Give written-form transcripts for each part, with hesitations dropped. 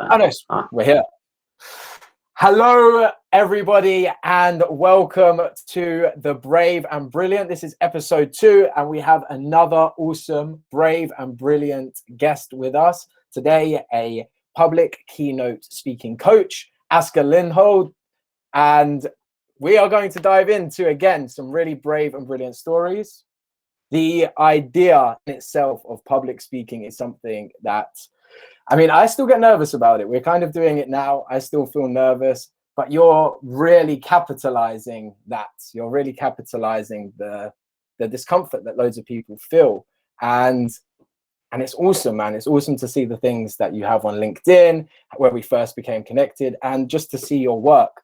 Oh, no, we're here. Hello, everybody, and welcome to The Brave and Brilliant. This is episode 2, and we have another awesome, brave and brilliant guest with us today, a public keynote speaking coach, Asger Lindholdt, and we are going to dive into, again, some really brave and brilliant stories. The idea in itself of public speaking is something that, I still get nervous about it. We're kind of doing it now. I still feel nervous, but you're really capitalizing that. You're really capitalizing the discomfort that loads of people feel. And it's awesome, man. It's awesome to see the things that you have on LinkedIn, where we first became connected, and just to see your work.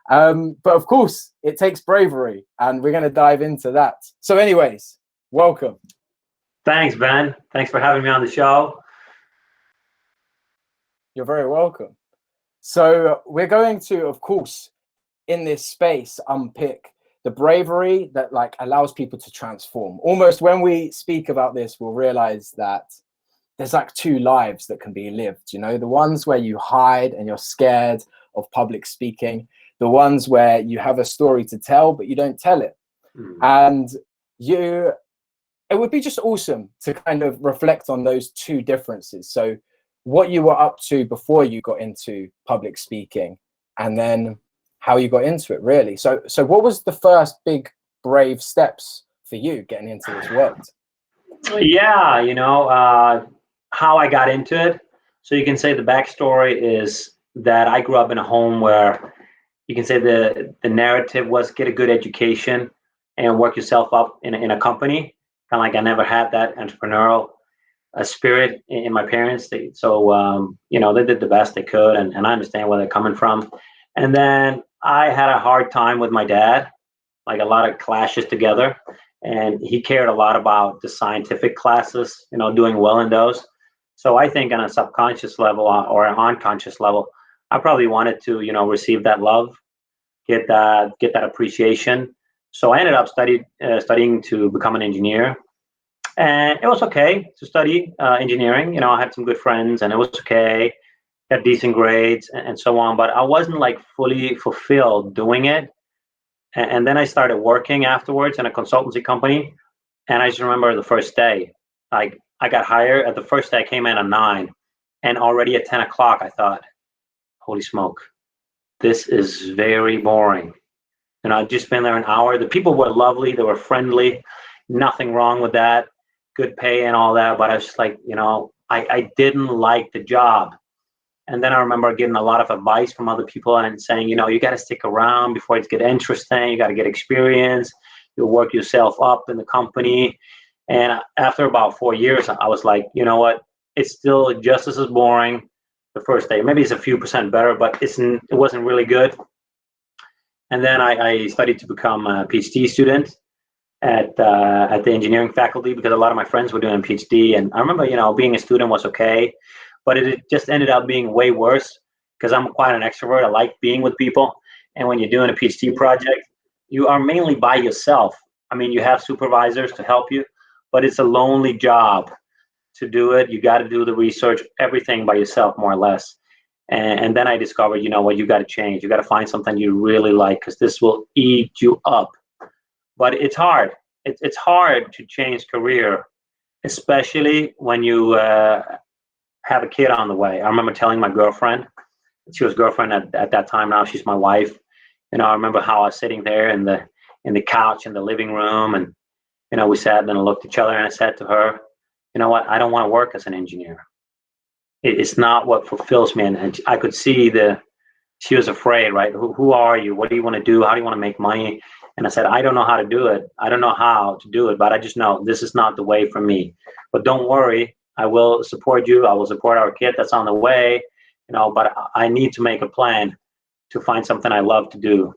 But of course, it takes bravery, and we're going to dive into that. So anyways, welcome. Thanks, Ben. Thanks for having me on the show. You're very welcome. So we're going to, of course, in this space, unpick the bravery that allows people to transform. Almost when we speak about this, we'll realize that there's two lives that can be lived, the ones where you hide and you're scared of public speaking, the ones where you have a story to tell, but you don't tell it. And it would be just awesome to kind of reflect on those two differences. So what you were up to before you got into public speaking, and then how you got into it, really. So what was the first big brave steps for you getting into this world? Yeah, how I got into it. So you can say the backstory is that I grew up in a home where you can say the narrative was get a good education and work yourself up in a company. Kind of like I never had that entrepreneurial spirit in my parents. They did the best they could, and I understand where they're coming from. And then I had a hard time with my dad, like a lot of clashes together, and he cared a lot about the scientific classes, doing well in those. So I think on a subconscious level or an unconscious level, I probably wanted to, receive that love, get that appreciation. So I ended up studying to become an engineer. And it was okay to study engineering. I had some good friends, and it was okay, got decent grades and so on. But I wasn't fully fulfilled doing it. And then I started working afterwards in a consultancy company. And I just remember the first day, I got hired. At the first day, I came in at 9, and already at 10 o'clock, I thought, holy smoke, this is very boring. I'd just been there an hour. The people were lovely. They were friendly. Nothing wrong with that. Good pay and all that, but I was just I didn't like the job. And then I remember getting a lot of advice from other people and saying, you got to stick around before it gets interesting. You got to get experience. You'll work yourself up in the company. And after about 4 years, I was like, you know what? It's still just as boring the first day. Maybe it's a few percent better, but it wasn't really good. And then I studied to become a PhD student at the engineering faculty, because a lot of my friends were doing a PhD, and I remember being a student was okay, but it just ended up being way worse because I'm quite an extrovert. I like being with people, and when you're doing a PhD project, you are mainly by yourself. You have supervisors to help you, but it's a lonely job to do it. You got to do the research, everything by yourself, more or less. And then I discovered, you got to change. You got to find something you really like, because this will eat you up. But it's hard. It's hard to change career, especially when you have a kid on the way. I remember telling my girlfriend, she was girlfriend at that time. Now she's my wife. I remember how I was sitting there in the couch in the living room, and we sat and looked at each other, and I said to her, you know what? I don't want to work as an engineer. It's not what fulfills me. And I could see she was afraid, right? Who are you? What do you want to do? How do you want to make money? And I said, I don't know how to do it. I don't know how to do it, but I just know this is not the way for me. But don't worry, I will support you. I will support our kid that's on the way, but I need to make a plan to find something I love to do.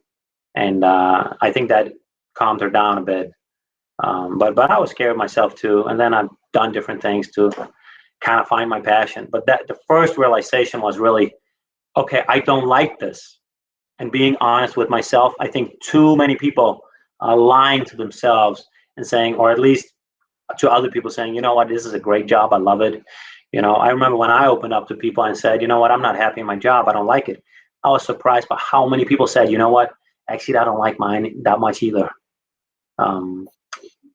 And I think that calmed her down a bit. But I was scared myself too. And then I've done different things to kind of find my passion. But the first realization was really, okay, I don't like this. And being honest with myself, I think too many people are lying to themselves and saying, or at least to other people saying, you know what, this is a great job, I love it. You know, I remember when I opened up to people and said, you know what, I'm not happy in my job. I don't like it. I was surprised by how many people said, you know what, actually, I don't like mine that much either. Um,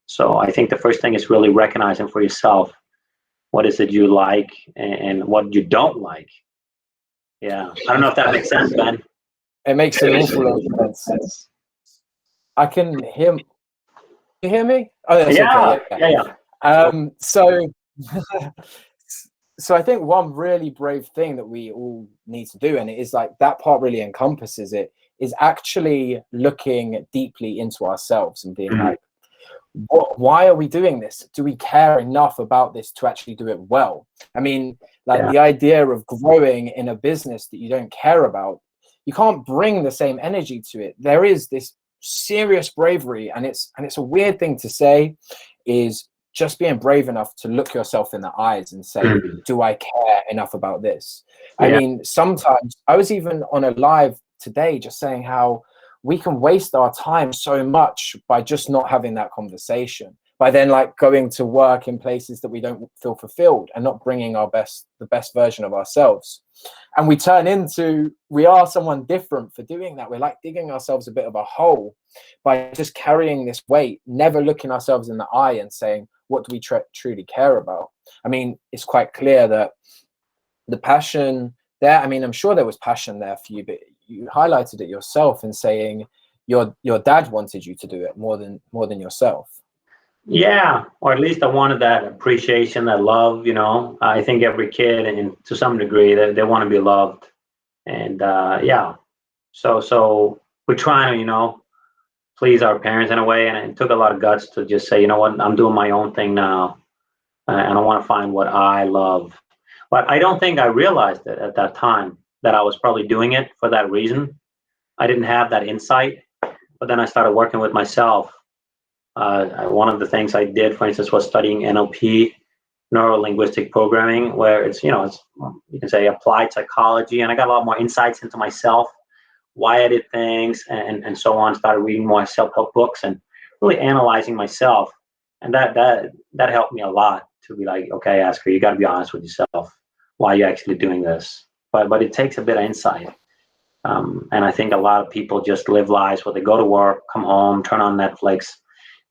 so I think the first thing is really recognizing for yourself what is it you like and what you don't like. Yeah. I don't know if that makes sense, Ben. It makes an awful lot of sense. I can hear. You hear me? Oh, that's Yeah. okay. Yeah. Yeah. So, so I think one really brave thing that we all need to do, and it is like that part really encompasses it, is actually looking deeply into ourselves and being like, why are we doing this? Do we care enough about this to actually do it well? I mean, like the idea of growing in a business that you don't care about, you can't bring the same energy to it. There is this serious bravery, and it's a weird thing to say, is just being brave enough to look yourself in the eyes and say, do I care enough about this? I mean, sometimes I was even on a live today just saying how we can waste our time so much by just not having that conversation, by then like going to work in places that we don't feel fulfilled and not bringing the best version of ourselves. And we are someone different for doing that. We're like digging ourselves a bit of a hole by just carrying this weight, never looking ourselves in the eye and saying, what do we truly care about? I mean, it's quite clear that the passion there, I mean, I'm sure there was passion there for you, but you highlighted it yourself in saying your dad wanted you to do it more than yourself. Yeah, or at least I wanted that appreciation, that love. You know, I think every kid, and to some degree, they want to be loved, and yeah. So we're trying to, you know, please our parents in a way, and it took a lot of guts to just say, you know what, I'm doing my own thing now, and I want to find what I love. But I don't think I realized it at that time that I was probably doing it for that reason. I didn't have that insight, but then I started working with myself. One of the things I did, for instance, was studying NLP, neuro linguistic programming, where it's, you know, it's, you can say, applied psychology, and I got a lot more insights into myself, why I did things, and so on. Started reading more self-help books and really analyzing myself, and that helped me a lot to be like, okay, Asger, you got to be honest with yourself. Why are you actually doing this? But it takes a bit of insight. And I think a lot of people just live lives where they go to work, come home, turn on Netflix,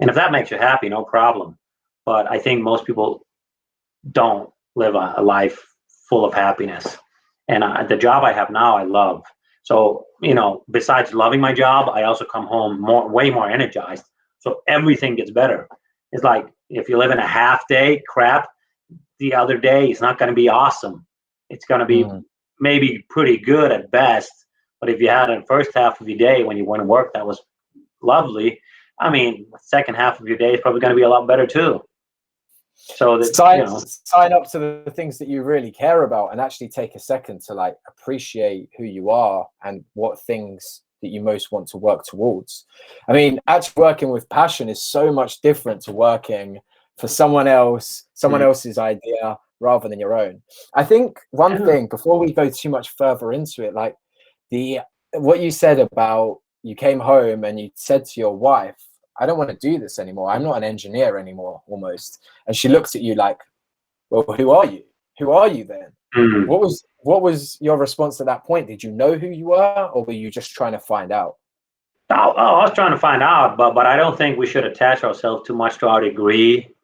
and if that makes you happy, no problem. But I think most people don't live a life full of happiness. And the job I have now, I love. So, you know, besides loving my job, I also come home way more energized. So everything gets better. It's like if you live in a half day crap, the other day is not going to be awesome. It's going to be maybe pretty good at best. But if you had a first half of your day when you went to work that was lovely, I mean, the second half of your day is probably going to be a lot better too. So that, sign up to the things that you really care about and actually take a second to like appreciate who you are and what things that you most want to work towards. I mean, actually working with passion is so much different to working for someone else's idea rather than your own. I think one thing before we go too much further into it, like what you said about you came home and you said to your wife, I don't want to do this anymore. I'm not an engineer anymore, almost. And she looks at you like, well, who are you? Who are you then? What was your response at that point? Did you know who you were, or were you just trying to find out? I was trying to find out, but I don't think we should attach ourselves too much to our degree.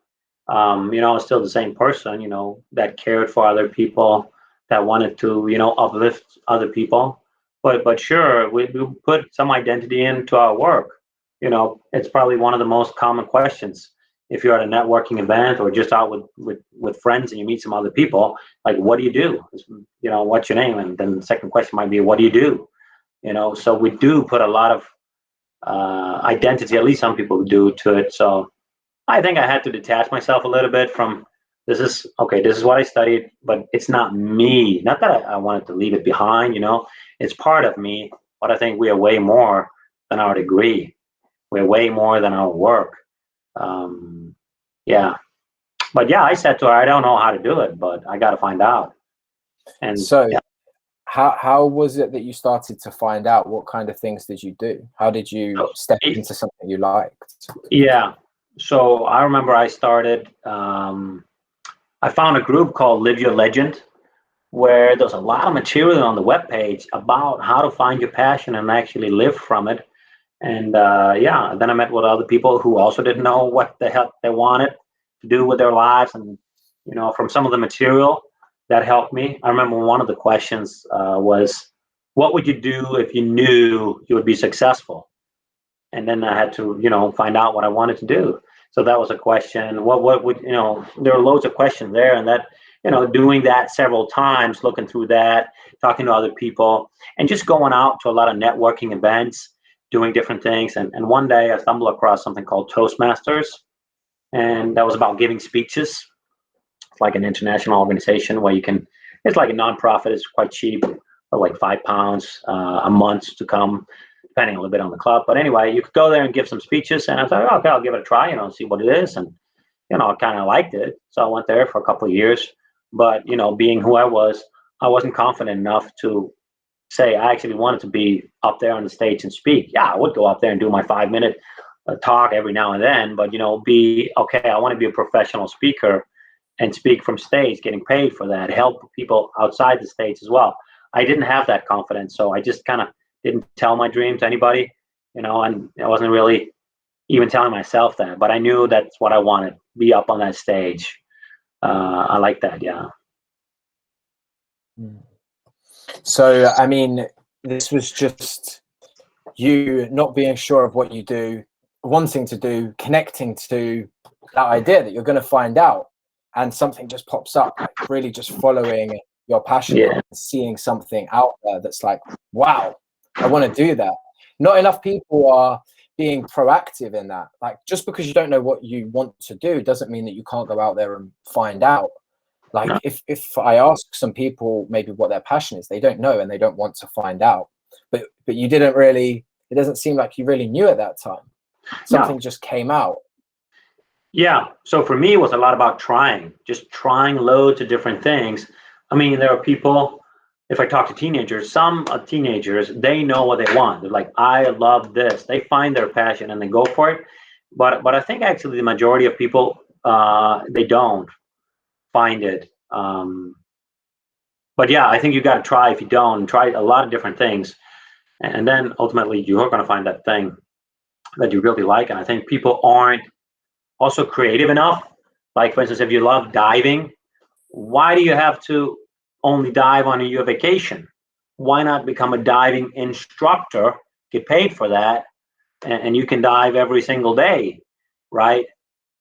You know, I was still the same person, you know, that cared for other people, that wanted to, you know, uplift other people. But sure, we put some identity into our work. You know, it's probably one of the most common questions. If you're at a networking event or just out with friends and you meet some other people, like, what do you do? You know, what's your name? And then the second question might be, what do you do? You know, so we do put a lot of identity, at least some people do, to it. So I think I had to detach myself a little bit from this is what I studied, but it's not me. Not that I wanted to leave it behind, you know, it's part of me, but I think we are way more than our degree. We're way more than our work. Yeah. But yeah, I said to her, I don't know how to do it, but I got to find out. And so yeah. How was it that you started to find out? What kind of things did you do? How did you step into something you liked? Yeah. So I remember I started I found a group called Live Your Legend, where there's a lot of material on the webpage about how to find your passion and actually live from it. And yeah, then I met with other people who also didn't know what the hell they wanted to do with their lives. And, from some of the material that helped me, I remember one of the questions was, what would you do if you knew you would be successful? And then I had to, find out what I wanted to do. So that was a question. What would, there are loads of questions there, and that, doing that several times, looking through that, talking to other people, and just going out to a lot of networking events, doing different things. And one day I stumbled across something called Toastmasters, and that was about giving speeches. It's like an international organization where it's like a nonprofit. It's quite cheap, for like £5 a month to come, depending a little bit on the club. But anyway, you could go there and give some speeches. And I thought, okay, I'll give it a try, see what it is. And, I kind of liked it. So I went there for a couple of years. But, being who I wasn't confident enough to say I actually wanted to be up there on the stage and speak. Yeah, I would go up there and do my 5-minute talk every now and then. But, be, okay, I want to be a professional speaker and speak from stage, getting paid for that, help people outside the stage as well. I didn't have that confidence. So I just kind of didn't tell my dream to anybody, and I wasn't really even telling myself that, but I knew that's what I wanted, be up on that stage. I like that. Yeah. So, I mean, this was just you not being sure of what you do, wanting to do, connecting to that idea that you're going to find out, and something just pops up, like really just following your passion and seeing something out there that's like, wow, I want to do that. Not enough people are being proactive in that. Like, just because you don't know what you want to do doesn't mean that you can't go out there and find out. Like, no. If I ask some people maybe what their passion is, they don't know and they don't want to find out. But you didn't really, it doesn't seem like you really knew at that time. Something just came out. Yeah. So for me, it was a lot about just trying loads of different things. I mean, there are people, if I talk to teenagers, some teenagers, they know what they want. They're like, I love this. They find their passion and they go for it. But I think actually the majority of people, they don't find it. But yeah, I think you got to try. If you don't, try a lot of different things. And then ultimately you're going to find that thing that you really like. And I think people aren't also creative enough. Like, for instance, if you love diving, why do you have to only dive on your vacation? Why not become a diving instructor, get paid for that, and you can dive every single day, right?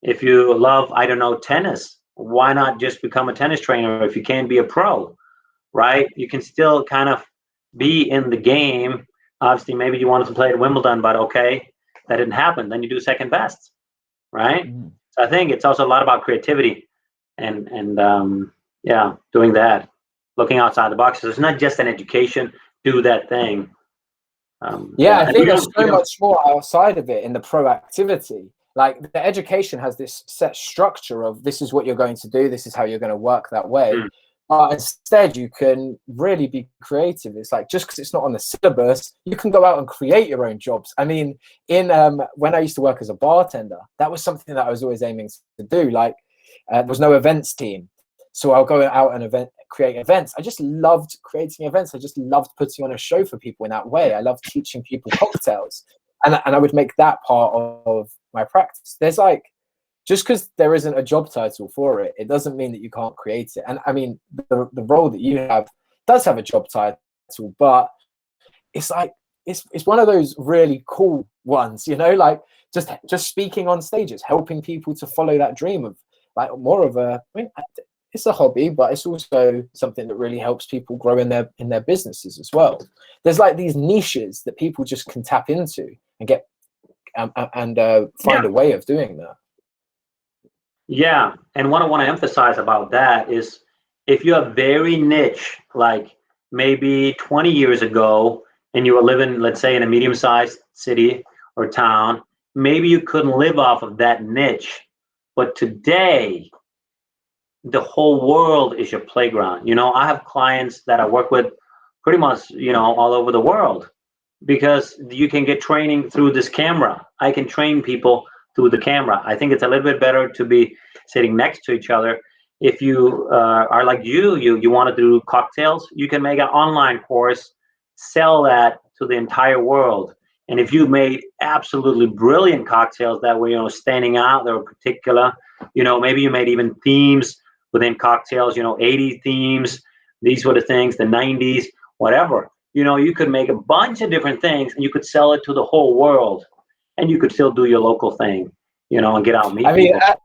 If you love, I don't know, tennis, why not just become a tennis trainer if you can't be a pro, right? You can still kind of be in the game. Obviously, maybe you wanted to play at Wimbledon, but okay, that didn't happen. Then you do second best, right? Mm-hmm. So I think it's also a lot about creativity and yeah, doing that, looking outside the box. So it's not just an education, do that thing. Yeah, I think there's so much more outside of it in the proactivity. Like, the education has this set structure of this is what you're going to do, this is how you're going to work that way. Instead, you can really be creative. It's like, just because it's not on the syllabus, you can go out and create your own jobs. I mean, when I used to work as a bartender, that was something that I was always aiming to do. Like, there was no events team. So I'll go out and create events. I just loved creating events. I just loved putting on a show for people in that way. I loved teaching people cocktails. And I would make that part of my practice. There's like, just because there isn't a job title for it, it doesn't mean that you can't create it. And I mean, the role that you have does have a job title, but it's like, it's one of those really cool ones, like just speaking on stages, helping people to follow that dream of like more of a, I mean, it's a hobby, but it's also something that really helps people grow in their businesses as well. There's like these niches that people just can tap into and get and find a way of doing that. Yeah, and what I want to emphasize about that is if you're very niche, like maybe 20 years ago, and you were living, let's say, in a medium-sized city or town, maybe you couldn't live off of that niche. But today, the whole world is your playground. I have clients that I work with pretty much, all over the world, because you can get training through this camera. I can train people through the camera. I think it's a little bit better to be sitting next to each other If you are like you want to do cocktails, you can make an online course, sell that to the entire world. And if you made absolutely brilliant cocktails that were, standing out, they were particular, maybe you made even themes within cocktails, 80 themes, these were the things, the 90s, whatever. You could make a bunch of different things and you could sell it to the whole world, and you could still do your local thing, and get out and meet I mean, people.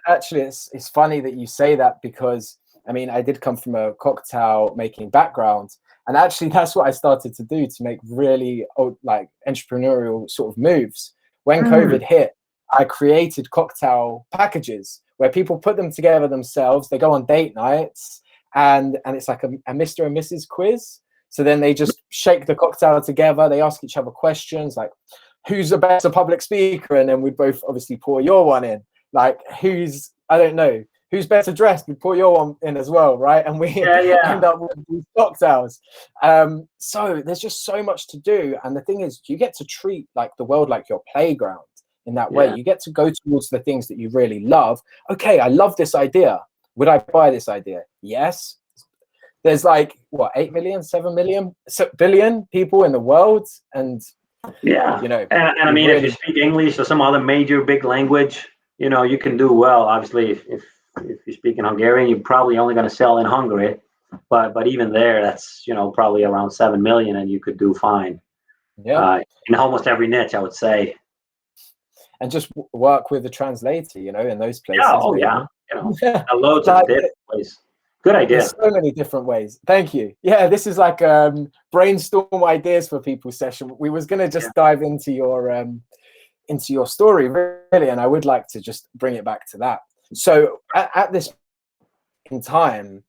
actually, it's funny that you say that, because I mean, I did come from a cocktail making background, and actually that's what I started to do to make really like entrepreneurial sort of moves. When COVID hit, I created cocktail packages where people put them together themselves. They go on date nights, and it's like a Mr. and Mrs. quiz. So then they just shake the cocktail together. They ask each other questions like, who's a better public speaker? And then we both obviously pour your one in. Like, who's, I don't know, who's better dressed? We pour your one in as well, right? And we end up with these cocktails. So there's just so much to do. And the thing is, you get to treat like the world like your playground in that way. You get to go towards the things that you really love. Okay, I love this idea. Would I buy this idea? Yes. There's like, what, 8 million, 7 million, billion people in the world. And, and I mean, really, if you speak English or some other major big language, you can do well. Obviously, if you speak in Hungarian, you're probably only going to sell in Hungary. But even there, that's, probably around 7 million, and you could do fine. Yeah. In almost every niche, I would say. And just work with a translator, in those places. Loads of different places. Good idea. There's so many different ways. Thank you. Yeah, this is like brainstorm ideas for people session. We was going to just dive into your story, really, and I would like to just bring it back to that. So at this in time,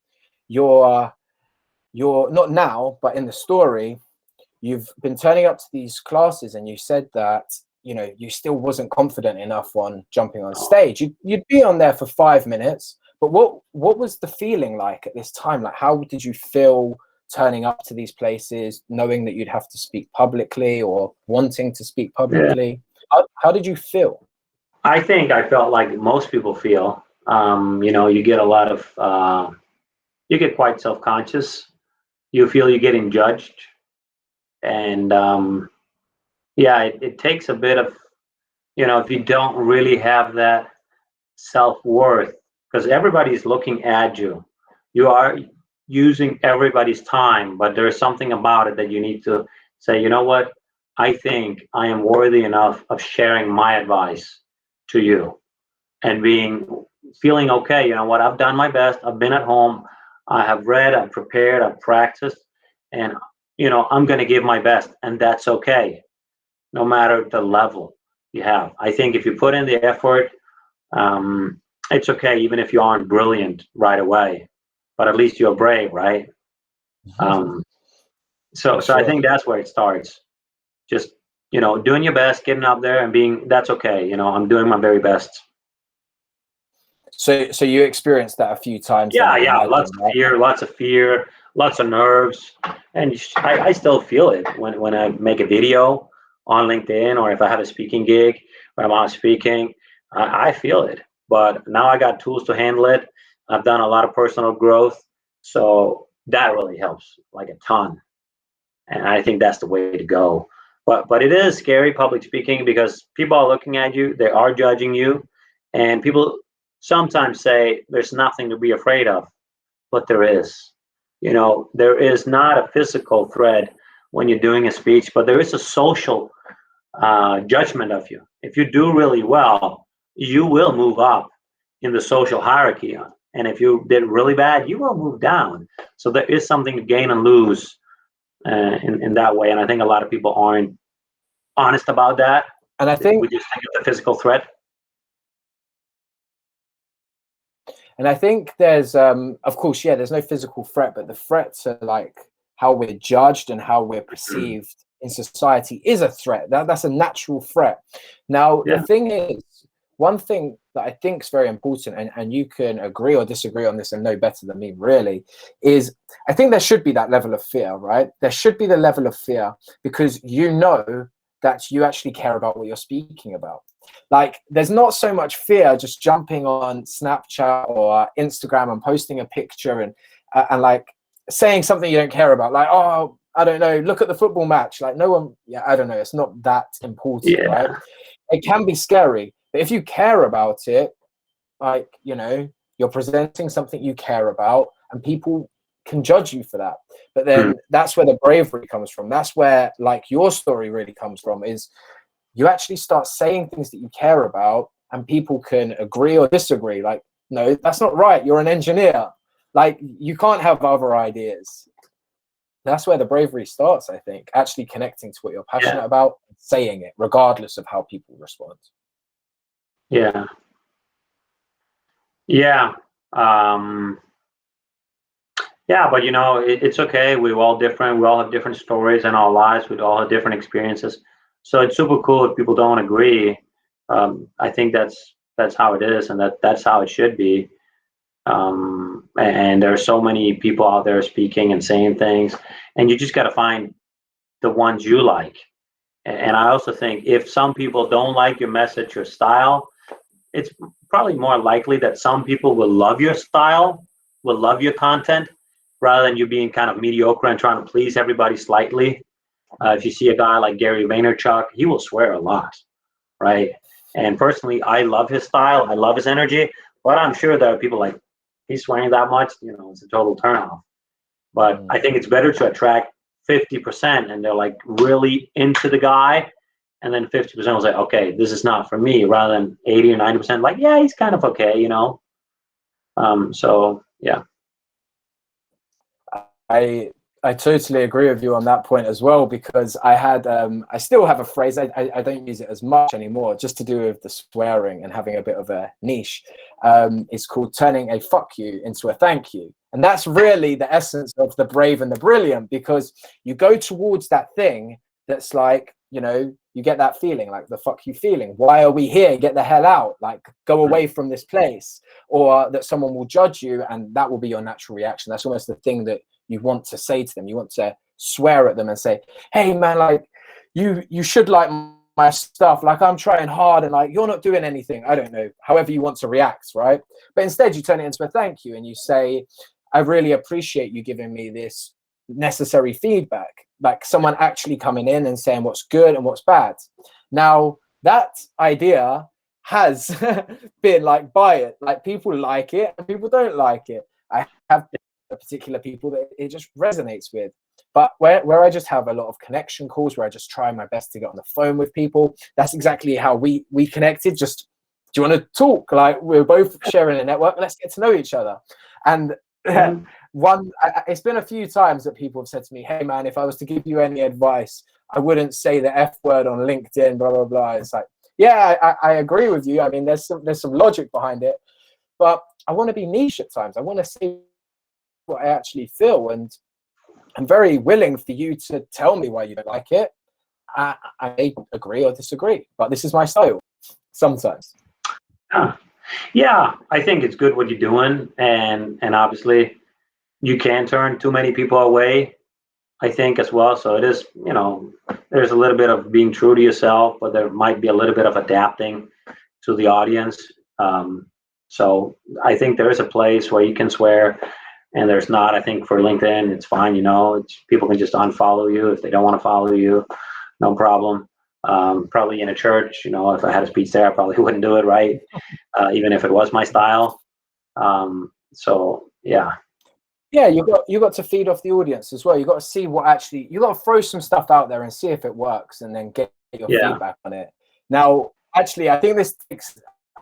you're not now, but in the story, you've been turning up to these classes, and you said that you still wasn't confident enough on jumping on stage. You'd be on there for 5 minutes. But what was the feeling like at this time? Like, how did you feel turning up to these places, knowing that you'd have to speak publicly or wanting to speak publicly? How did you feel? I think I felt like most people feel. You get a lot of, you get quite self-conscious. You feel you're getting judged. And it takes a bit of, if you don't really have that self-worth, because everybody's looking at you. You are using everybody's time, but there's something about it that you need to say, you know what? I think I am worthy enough of sharing my advice to you, and feeling okay. You know what? I've done my best. I've been at home. I have read, I've prepared, I've practiced, and I'm going to give my best, and that's okay, no matter the level you have. I think if you put in the effort, it's okay, even if you aren't brilliant right away, but at least you're brave, right? So I think that's where it starts. Just, doing your best, getting up there and that's okay. I'm doing my very best. So you experienced that a few times. Yeah. Lots of fear, lots of nerves. And I still feel it when I make a video on LinkedIn, or if I have a speaking gig where I'm out speaking, I feel it. But now I got tools to handle it. I've done a lot of personal growth. So that really helps, like a ton. And I think that's the way to go. But it is scary, public speaking, because people are looking at you. They are judging you. And people sometimes say there's nothing to be afraid of. But there is. There is not a physical threat when you're doing a speech, but there is a social judgment of you. If you do really well, you will move up in the social hierarchy. And if you did really bad, you will move down. So there is something to gain and lose in that way. And I think a lot of people aren't honest about that. And I think we just think it's a physical threat. And I think there's, of course, there's no physical threat, but the threats are like how we're judged and how we're perceived in society is a threat. That's a natural threat. Now, the thing is, one thing that I think is very important, and you can agree or disagree on this and know better than me, really, is I think there should be that level of fear, right? There should be the level of fear, because that you actually care about what you're speaking about. Like, there's not so much fear just jumping on Snapchat or Instagram and posting a picture and like saying something you don't care about. Like, oh, I don't know, look at the football match. Like, no one, yeah, I don't know. It's not that important, right? It can be scary, but if you care about it, like, you know, you're presenting something you care about, and people can judge you for that. But then that's where the bravery comes from. That's where, like, your story really comes from, is you actually start saying things that you care about, and people can agree or disagree. Like, no, that's not right. You're an engineer. Like, you can't have other ideas. That's where the bravery starts, I think, actually connecting to what you're passionate about, and saying it, regardless of how people respond. Yeah. Yeah. Yeah, but you know, it's okay. We're all different. We all have different stories in our lives. We all have different experiences. So it's super cool if people don't agree. I think that's how it is, and that's how it should be. And there are so many people out there speaking and saying things, and you just got to find the ones you like. And I also think if some people don't like your message or style, it's probably more likely that some people will love your style, will love your content, rather than you being kind of mediocre and trying to please everybody slightly. If you see a guy like Gary Vaynerchuk, he will swear a lot, right? And personally, I love his style, I love his energy, but I'm sure there are people like, he's swearing that much, you know, it's a total turnoff. But I think it's better to attract 50% and they're like really into the guy, and then 50% will say, okay, this is not for me, rather than 80 or 90% like, yeah, he's kind of okay, you know. So yeah. I totally agree with you on that point as well, because I had I still have a phrase, I don't use it as much anymore, just to do with the swearing and having a bit of a niche. It's called turning a fuck you into a thank you. And that's really the essence of the brave and the brilliant, because you go towards that thing that's like, you know, you get that feeling like, the fuck you feeling, why are we here, get the hell out, like go away from this place, or that someone will judge you, and that will be your natural reaction. That's almost the thing that you want to say to them. You want to swear at them and say, hey man, like you should like my stuff, like I'm trying hard and like you're not doing anything. I don't know, however you want to react, right? But instead you turn it into a thank you, and you say, I really appreciate you giving me this necessary feedback, like someone actually coming in and saying what's good and what's bad. Now that idea has been like biased, like people like it and people don't like it. I have particular people that it just resonates with, but where I just have a lot of connection calls, where I just try my best to get on the phone with people, that's exactly how we connected. Just, do you want to talk? Like, we're both sharing a network, let's get to know each other. And it's been a few times that people have said to me, hey man, if I was to give you any advice, I wouldn't say the F word on LinkedIn, blah blah blah. It's like, yeah, I agree with you. I mean, there's some logic behind it, but I want to be niche at times. I want to say what I actually feel, and I'm very willing for you to tell me why you don't like it. I may agree or disagree, but this is my style sometimes. Yeah, I think it's good what you're doing, and obviously you can turn too many people away, I think, as well. So it is, you know, there's a little bit of being true to yourself, but there might be a little bit of adapting to the audience. So I think there is a place where you can swear, and there's not. I think for LinkedIn, it's fine. You know, people can just unfollow you if they don't want to follow you, no problem. Probably in a church, you know, if I had a speech there, I probably wouldn't do it, right? Even if it was my style. So yeah. Yeah, you got to feed off the audience as well. You got to see what actually, you got to throw some stuff out there and see if it works, and then get your feedback on it. Now, actually, I think this takes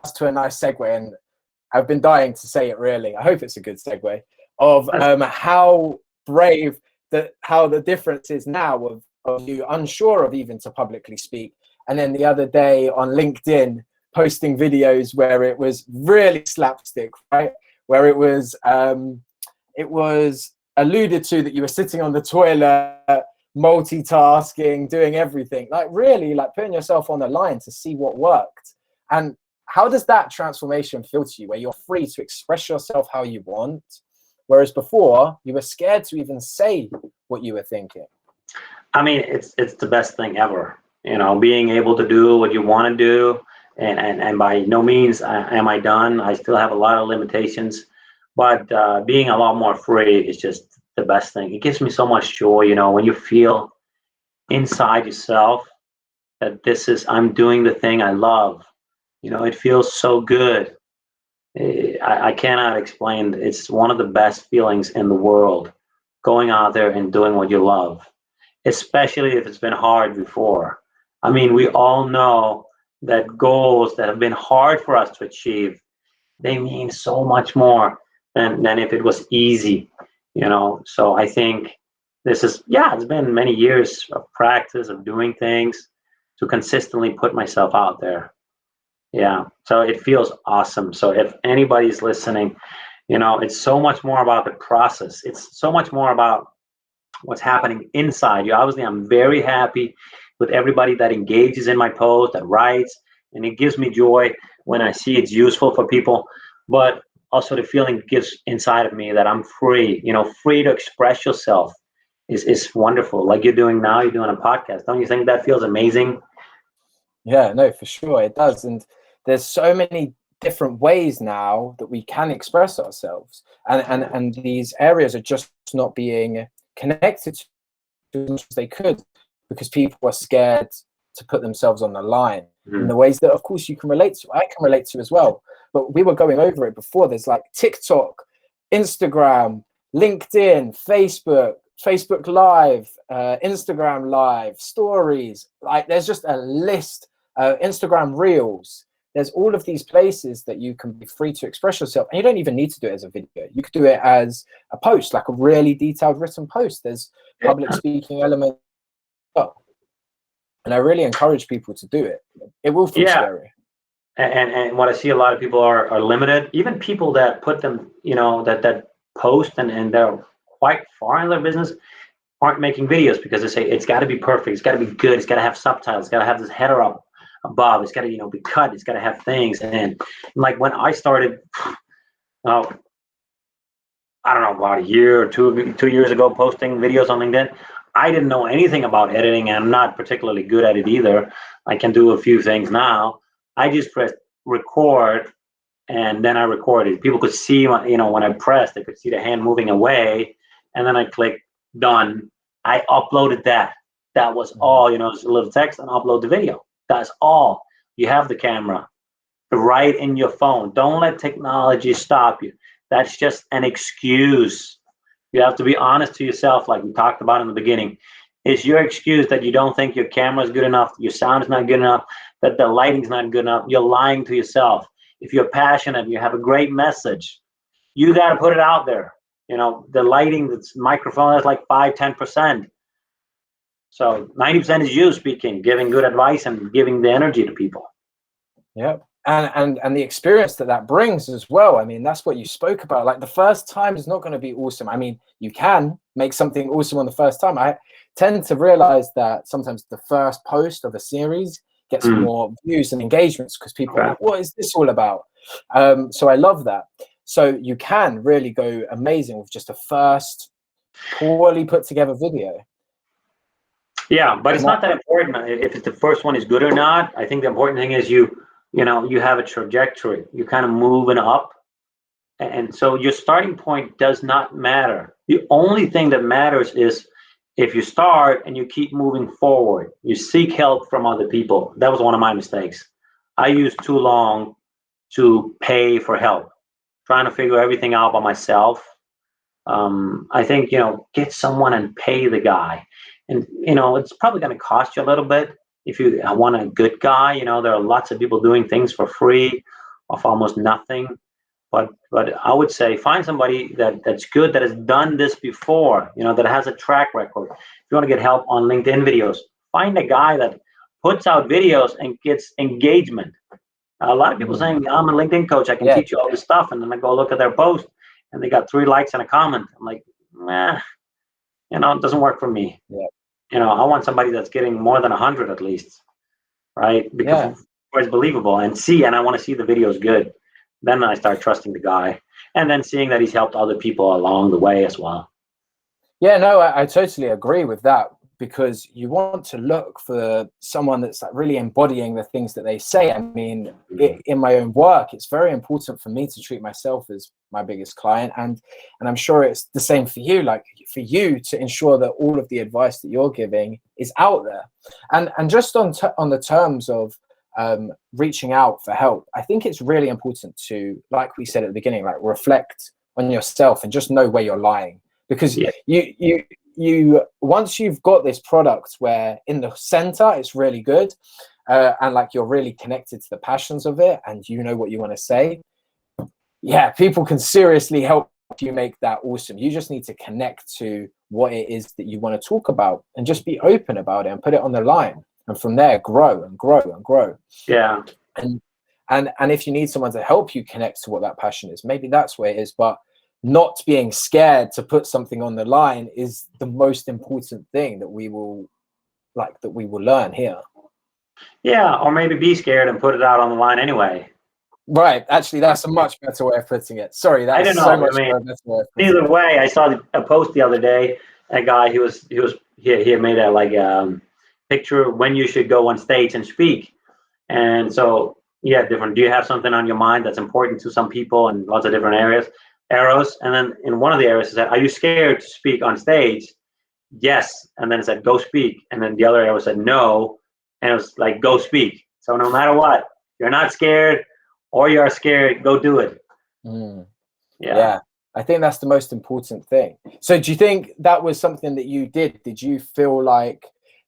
us to a nice segue, and I've been dying to say it, really. I hope it's a good segue of how brave how the difference is now of you unsure of even to publicly speak, and then the other day on LinkedIn posting videos where it was really slapstick, right? Where it was alluded to that you were sitting on the toilet, multitasking, doing everything, like really like putting yourself on the line to see what worked. And how does that transformation feel to you, where you're free to express yourself how you want, whereas before you were scared to even say what you were thinking? I mean, it's the best thing ever. being able to do what you want to do. And by no means am I done. I still have a lot of limitations, but being a lot more free is just the best thing. It gives me so much joy, when you feel inside yourself that I'm doing the thing I love. It feels so good. I cannot explain. It's one of the best feelings in the world, going out there and doing what you love, especially if it's been hard before. I mean, we all know that goals that have been hard for us to achieve, they mean so much more than if it was easy. So I think it's been many years of practice of doing things to consistently put myself out there. Yeah, so it feels awesome. So if anybody's listening, it's so much more about the process. It's so much more about what's happening inside you. Obviously, I'm very happy with everybody that engages in my post, that writes, and it gives me joy when I see it's useful for people. But also the feeling it gives inside of me that I'm free, free to express yourself is wonderful. Like you're doing now, you're doing a podcast. Don't you think that feels amazing? Yeah, no, for sure it does. And there's so many different ways now that we can express ourselves, and these areas are just not being connected to as much as they could, because people are scared to put themselves on the line in the ways that, of course, you can relate to. I can relate to as well. But we were going over it before. There's like TikTok, Instagram, LinkedIn, Facebook Live, Instagram Live, stories. Like there's just a list. Instagram Reels. There's all of these places that you can be free to express yourself, and you don't even need to do it as a video. You could do it as a post, like a really detailed written post. There's public speaking elements, and I really encourage people to do it. It will feel scary. And what I see, a lot of people are limited. Even people that put them, that post and they're quite far in their business aren't making videos because they say it's got to be perfect, it's got to be good, it's got to have subtitles, it's got to have this header up above, it's got to be cut, it's got to have things. And like when I started, I don't know, about a year or 2 years ago, posting videos on LinkedIn, I didn't know anything about editing, and I'm not particularly good at it either. I can do a few things now. I just pressed record, and then I recorded. People could see, when I pressed, they could see the hand moving away, and then I clicked done. I uploaded that. That was all. Just a little text and upload the video. That's all. You have the camera right in your phone. Don't let technology stop you. That's just an excuse. You have to be honest to yourself, like we talked about in the beginning. It's your excuse that you don't think your camera is good enough, your sound is not good enough, that the lighting's not good enough. You're lying to yourself. If you're passionate, you have a great message, you got to put it out there. The lighting, that's microphone, is like 5-10%. So 90% is you speaking, giving good advice and giving the energy to people. Yeah. And the experience that brings as well. I mean, that's what you spoke about. Like the first time is not going to be awesome. I mean, you can make something awesome on the first time. I tend to realize that sometimes the first post of a series gets more views and engagements because people are like, what is this all about? So I love that. So you can really go amazing with just a first poorly put together video. Yeah, but it's not that important if the first one is good or not. I think the important thing is you have a trajectory. You're kind of moving up. And so your starting point does not matter. The only thing that matters is if you start and you keep moving forward, you seek help from other people. That was one of my mistakes. I used too long to pay for help, trying to figure everything out by myself. I think, get someone and pay the guy. And, it's probably going to cost you a little bit. If you want a good guy, there are lots of people doing things for free of almost nothing. But I would say find somebody that's good, that has done this before, that has a track record. If you want to get help on LinkedIn videos, find a guy that puts out videos and gets engagement. A lot of people saying, I'm a LinkedIn coach, I can teach you all this stuff. And then I go look at their post and they got 3 likes and a comment. I'm like, nah, it doesn't work for me. Yeah. I want somebody that's getting more than 100 at least, right? Because it's believable and I want to see the videos good. Then I start trusting the guy, and then seeing that he's helped other people along the way as well. Yeah, no, I totally agree with that, because you want to look for someone that's like really embodying the things that they say. I mean, in my own work, it's very important for me to treat myself as my biggest client, and I'm sure it's the same for you. Like for you to ensure that all of the advice that you're giving is out there, and just on the terms of reaching out for help, I think it's really important to, like we said at the beginning, like reflect on yourself and just know where you're lying, because you once you've got this product where in the center it's really good, and like you're really connected to the passions of it and you know what you want to say, people can seriously help you make that awesome. You just need to connect to what it is that you want to talk about and just be open about it and put it on the line, and from there grow and grow and grow. And if you need someone to help you connect to what that passion is, maybe that's where it is. But not being scared to put something on the line is the most important thing that we will learn here. Or maybe be scared and put it out on the line anyway. Right. Actually, that's a much better way of putting it. Sorry, that's so much better way of putting either way, I saw a post the other day. A guy he had made a picture when you should go on stage and speak. And so different. Do you have something on your mind that's important to some people in lots of different arrows? And then in one of the arrows it said, "Are you scared to speak on stage?" Yes. And then it said, "Go speak." And then the other arrow said, "No." And it was like, "Go speak." So no matter what, you're not scared or you are scared, go do it. Yeah, I think that's the most important thing. So do you think that was something that you did? Did you feel like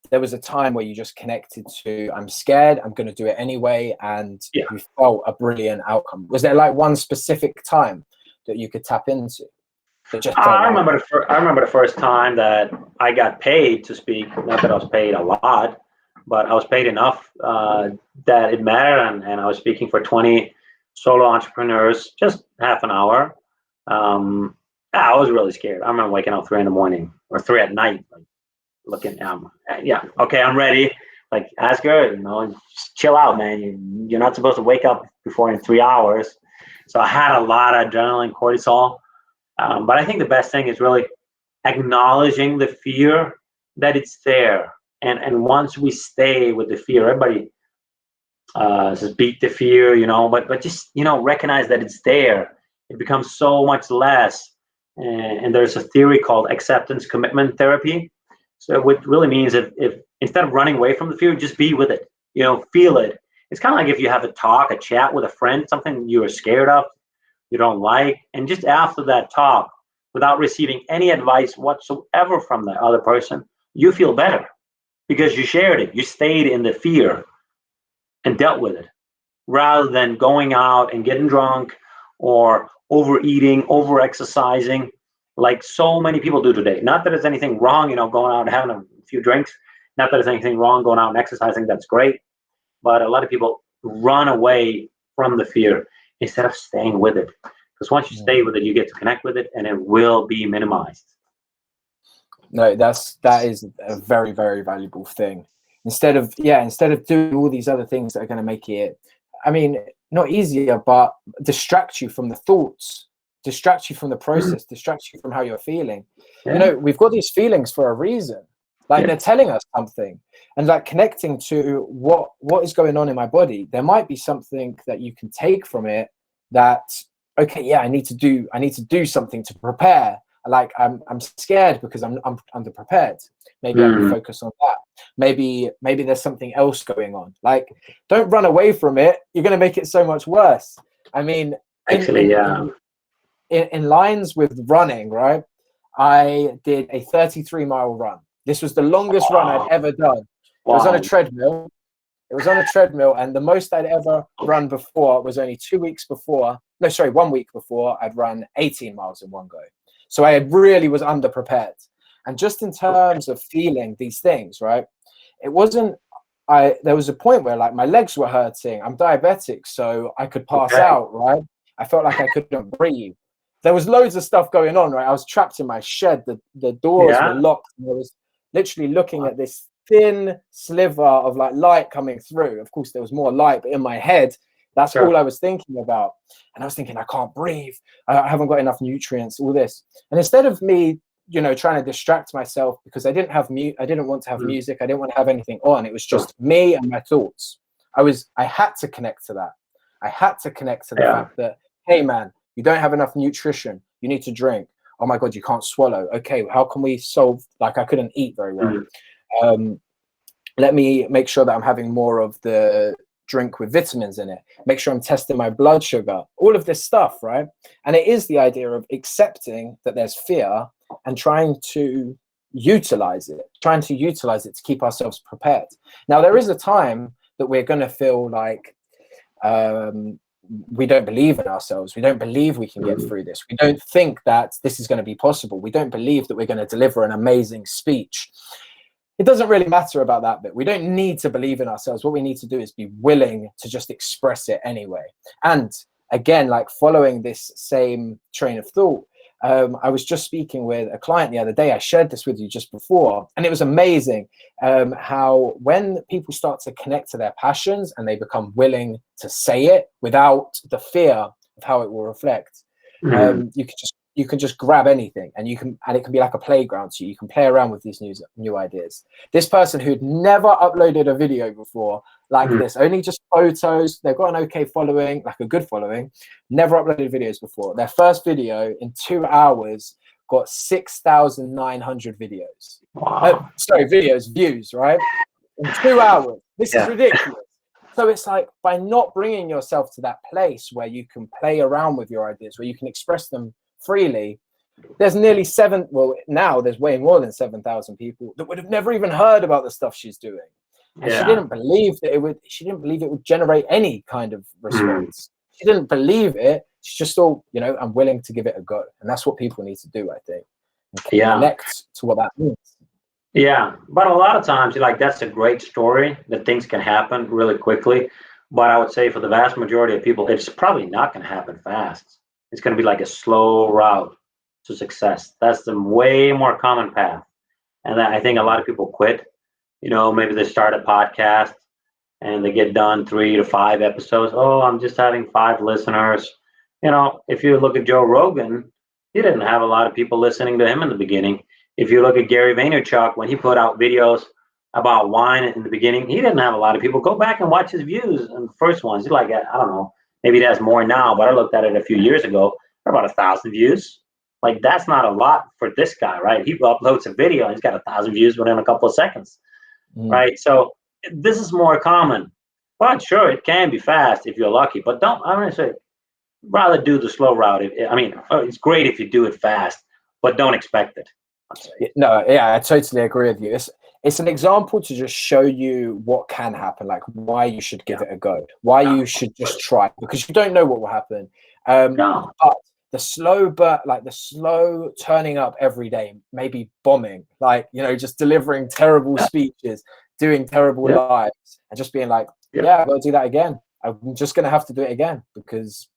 there was a time where you just connected to, I'm scared, I'm going to do it anyway, and you felt a brilliant outcome? Was there like one specific time that you could tap into? I remember the first time that I got paid to speak. Not that I was paid a lot, but I was paid enough that it mattered, and I was speaking for 20 solo entrepreneurs, just half an hour. I was really scared. I remember waking up 3 a.m. or 3 p.m, like looking. Okay, I'm ready. Like, Asger, just chill out, man. You're not supposed to wake up before in 3 hours. So I had a lot of adrenaline, cortisol. But I think the best thing is really acknowledging the fear that it's there. And once we stay with the fear, everybody says beat the fear, but just, recognize that it's there. It becomes so much less. And there's a theory called acceptance commitment therapy. So what really means if instead of running away from the fear, just be with it, feel it. It's kind of like if you have a chat with a friend, something you are scared of, you don't like, and just after that talk, without receiving any advice whatsoever from the other person, you feel better because you shared it. You stayed in the fear and dealt with it, rather than going out and getting drunk or overeating, over exercising, like so many people do today. Not that there's anything wrong, going out and having a few drinks. Not that there's anything wrong going out and exercising. That's great. But a lot of people run away from the fear instead of staying with it. Because once you stay with it, you get to connect with it, and it will be minimized. No, that is a very, very valuable thing. Instead of doing all these other things that are going to make it, I mean, not easier, but distract you from the thoughts, distract you from the process, distract you from how you're feeling. We've got these feelings for a reason. Like they're telling us something, and like connecting to what is going on in my body. There might be something that you can take from it that, okay, I need to do something to prepare. Like I'm scared because I'm underprepared. Maybe I can focus on that. Maybe there's something else going on. Like, don't run away from it. You're going to make it so much worse. I mean, in lines with running, right? I did a 33-mile run. This was the longest run I'd ever done. It was on a treadmill. And the most I'd ever run before was only 1 week before I'd run 18 miles in one go. So I really was underprepared. And just in terms of feeling these things, right? There was a point where like my legs were hurting. I'm diabetic, so I could pass out, right? I felt like I couldn't breathe. There was loads of stuff going on, right? I was trapped in my shed. The doors were locked. And I was literally looking at this thin sliver of like light coming through. Of course, there was more light, but in my head, that's all I was thinking about. And I was thinking, I can't breathe. I haven't got enough nutrients, all this. And instead of me trying to distract myself because I didn't want to have music. I didn't want to have anything on. It was just me and my thoughts. I had to connect to that. I had to connect to the fact that, hey man, you don't have enough nutrition. You need to drink. Oh my God, you can't swallow. Okay, how can we solve, like I couldn't eat very well. Let me make sure that I'm having more of the drink with vitamins in it. Make sure I'm testing my blood sugar, all of this stuff, right? And it is the idea of accepting that there's fear and trying to utilize it to keep ourselves prepared. Now, there is a time that we're going to feel like we don't believe in ourselves. We don't believe we can get through this. We don't think that this is going to be possible. We don't believe that we're going to deliver an amazing speech. It doesn't really matter about that bit. We don't need to believe in ourselves. What we need to do is be willing to just express it anyway. And again, like following this same train of thought, I was just speaking with a client the other day. I shared this with you just before, and it was amazing how when people start to connect to their passions and they become willing to say it without the fear of how it will reflect, you can just grab anything, and it can be like a playground to you. You can play around with these new ideas. This person who'd never uploaded a video before like this, only just photos, they've got an okay following, like a good following, never uploaded videos before. Their first video in 2 hours got 6,900 videos. Wow. Views, right? In 2 hours. This is ridiculous. So it's like, by not bringing yourself to that place where you can play around with your ideas, where you can express them freely, there's nearly now there's way more than 7,000 people that would have never even heard about the stuff she's doing. And she didn't believe it would generate any kind of response. She didn't believe it. She just thought, I'm willing to give it a go. And that's what people need to do, I think. Connect to what that means. Yeah, but a lot of times, that's a great story that things can happen really quickly. But I would say for the vast majority of people, it's probably not going to happen fast. It's going to be like a slow route to success. That's the way more common path. And I think a lot of people quit. Maybe they start a podcast and they get done 3 to 5 episodes. Oh, I'm just having 5 listeners. If you look at Joe Rogan, he didn't have a lot of people listening to him in the beginning. If you look at Gary Vaynerchuk, when he put out videos about wine in the beginning, he didn't have a lot of people. Go back and watch his views in the first ones. He's like, I don't know, maybe it has more now, but I looked at it a few years ago. About 1,000 views. Like, that's not a lot for this guy, right? He uploads a video and he's got 1,000 views within a couple of seconds, right? So this is more common. But sure, it can be fast if you're lucky. But I'm going to say, rather do the slow route. It's great if you do it fast, but don't expect it. No, I totally agree with you. It's an example to just show you what can happen, like why you should give it a go, why you should just try, because you don't know what will happen. But the slow turning up every day, maybe bombing, just delivering terrible speeches, doing terrible lives, and just being like, I've got to do that again. I'm just going to have to do it again because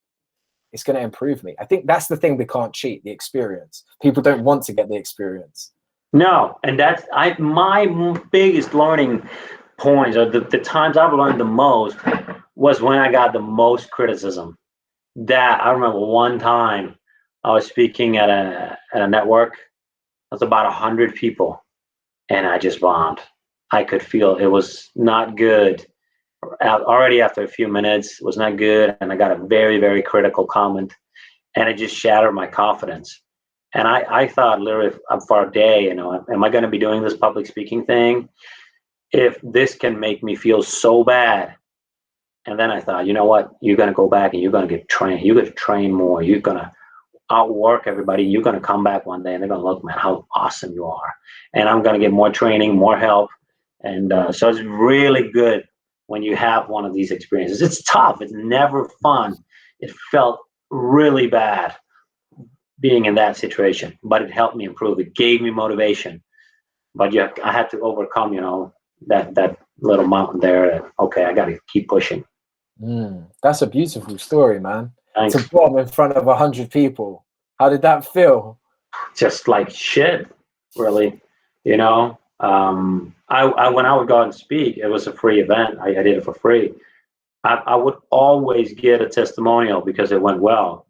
it's going to improve me. I think that's the thing we can't cheat, the experience. People don't want to get the experience. No, and that's my biggest learning points, or the times I've learned the most, was when I got the most criticism. That I remember one time I was speaking at a network. It was about 100 people, and I just bombed. I could feel it was not good. Already after a few minutes, it was not good, and I got a very, very critical comment, and it just shattered my confidence. And I thought, literally, for a day, am I going to be doing this public speaking thing? If this can make me feel so bad. And then I thought, you know what? You're going to go back and you're going to get trained. You're going to train more. You're going to outwork everybody. You're going to come back one day and they're going to look, man, how awesome you are. And I'm going to get more training, more help. And so it's really good when you have one of these experiences. It's tough. It's never fun. It felt really bad being in that situation, but it helped me improve. It gave me motivation. But I had to overcome, that little mountain there. Okay, I got to keep pushing. That's a beautiful story, man. Thanks. To bomb in front of 100 people. How did that feel? Just like shit, really. When I would go out and speak, it was a free event. I did it for free. I would always get a testimonial because it went well.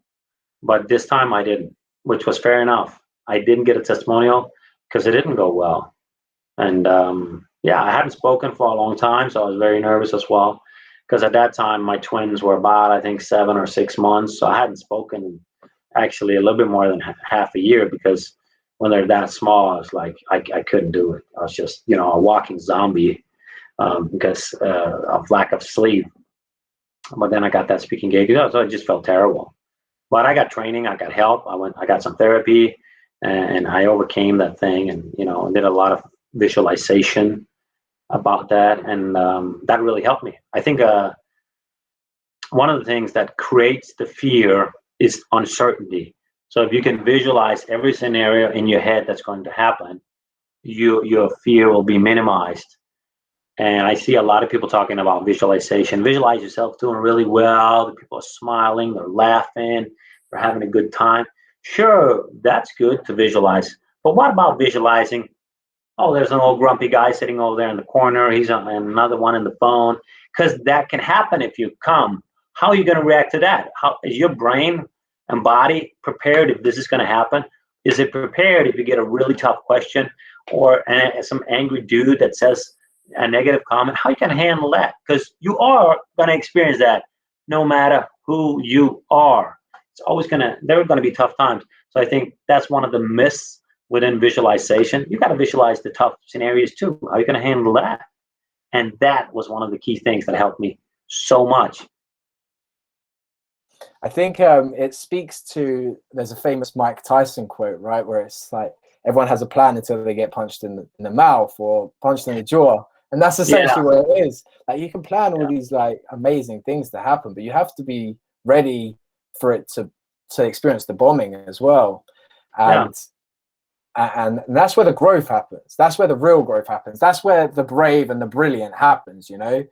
But this time I didn't, which was fair enough. I didn't get a testimonial because it didn't go well. And yeah, I hadn't spoken for a long time, so I was very nervous as well. Because at that time, my twins were about, I think, 7 or 6 months. So I hadn't spoken actually a little bit more than half a year, because when they're that small, I was like, I couldn't do it. I was just, you know, a walking zombie because of lack of sleep. But then I got that speaking gig, so I just felt terrible. But I got training, I got help, I got some therapy, and I overcame that thing, and you know, did a lot of visualization about that, and that really helped me. I think one of the things that creates the fear is uncertainty. So if you can visualize every scenario in your head that's going to happen, your fear will be minimized. And I see a lot of people talking about visualization. Visualize yourself doing really well. The people are smiling, they're laughing, they're having a good time. Sure, that's good to visualize. But what about visualizing, oh, there's an old grumpy guy sitting over there in the corner. He's on another one in the phone. Because that can happen if you come. How are you going to react to that? How is your brain and body prepared if this is going to happen? Is it prepared if you get a really tough question or some angry dude that says a negative comment? How you can handle that? Because you are going to experience that no matter who you are. It's always there are going to be tough times. So I think that's one of the myths within visualization. You got to visualize the tough scenarios too. How are you going to handle that? And that was one of the key things that helped me so much. I think it speaks to, there's a famous Mike Tyson quote, right, where it's like, everyone has a plan until they get punched in the mouth or punched in the jaw. And that's essentially what it is. Like, you can plan all these like amazing things to happen, but you have to be ready for it to experience the bombing as well. And that's where the growth happens. That's where the real growth happens. That's where the brave and the brilliant happens, you know,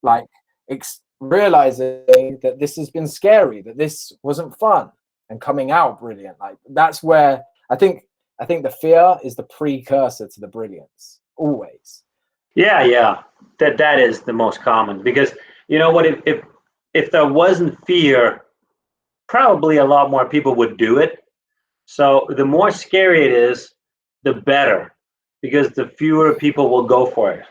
like realizing that this has been scary, that this wasn't fun, and coming out brilliant. Like, that's where I think the fear is the precursor to the brilliance, always. Yeah. That is the most common, because you know what, if there wasn't fear, probably a lot more people would do it. So the more scary it is, the better, because the fewer people will go for it.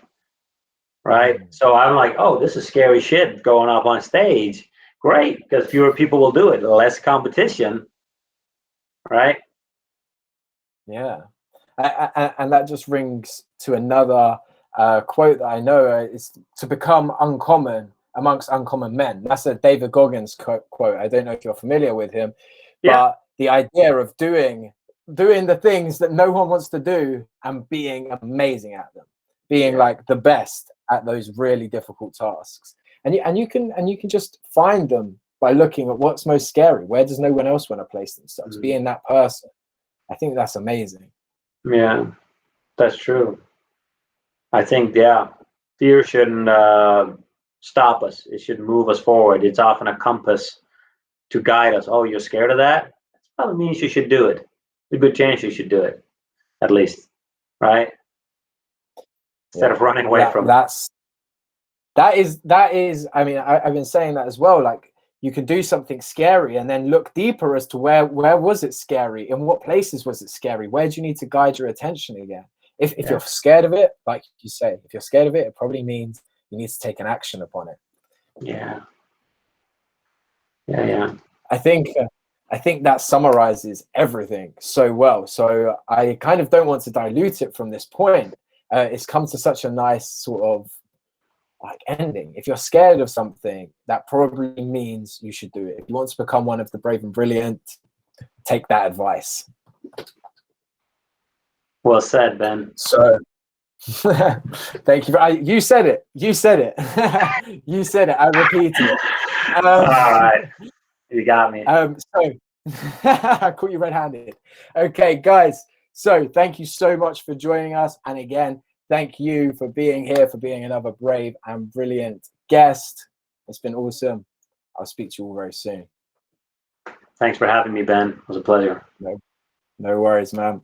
Right. So I'm like, oh, this is scary shit going up on stage. Great, because fewer people will do it. Less competition. Right. Yeah. And that just rings to another quote that I know, is to become uncommon amongst uncommon men. That's a David Goggins quote. I don't know if you're familiar with him, but the idea of doing the things that no one wants to do and being amazing at them, being like the best at those really difficult tasks. And you can just find them by looking at what's most scary. Where does no one else want to place themselves? Being that person. I think that's amazing. Yeah, that's true. I think, fear shouldn't stop us. It should move us forward. It's often a compass to guide us. Oh, you're scared of that? That probably means you should do it. There's a good chance you should do it, at least, right? Instead of running away from it. That is. I mean, I've been saying that as well. Like, you can do something scary and then look deeper as to where was it scary? In what places was it scary? Where do you need to guide your attention again? If you're scared of it, like you say, if you're scared of it, it probably means you need to take an action upon it. Yeah. I think that summarizes everything so well. So I kind of don't want to dilute it from this point. It's come to such a nice sort of like ending. If you're scared of something, that probably means you should do it. If you want to become one of the brave and brilliant, take that advice. Well said, Ben. So thank you. You said it. You said it. You said it. I repeated it. All right. You got me. So I caught you red-handed. Okay, guys. So thank you so much for joining us. And again, thank you for being here, for being another brave and brilliant guest. It's been awesome. I'll speak to you all very soon. Thanks for having me, Ben. It was a pleasure. No worries, man.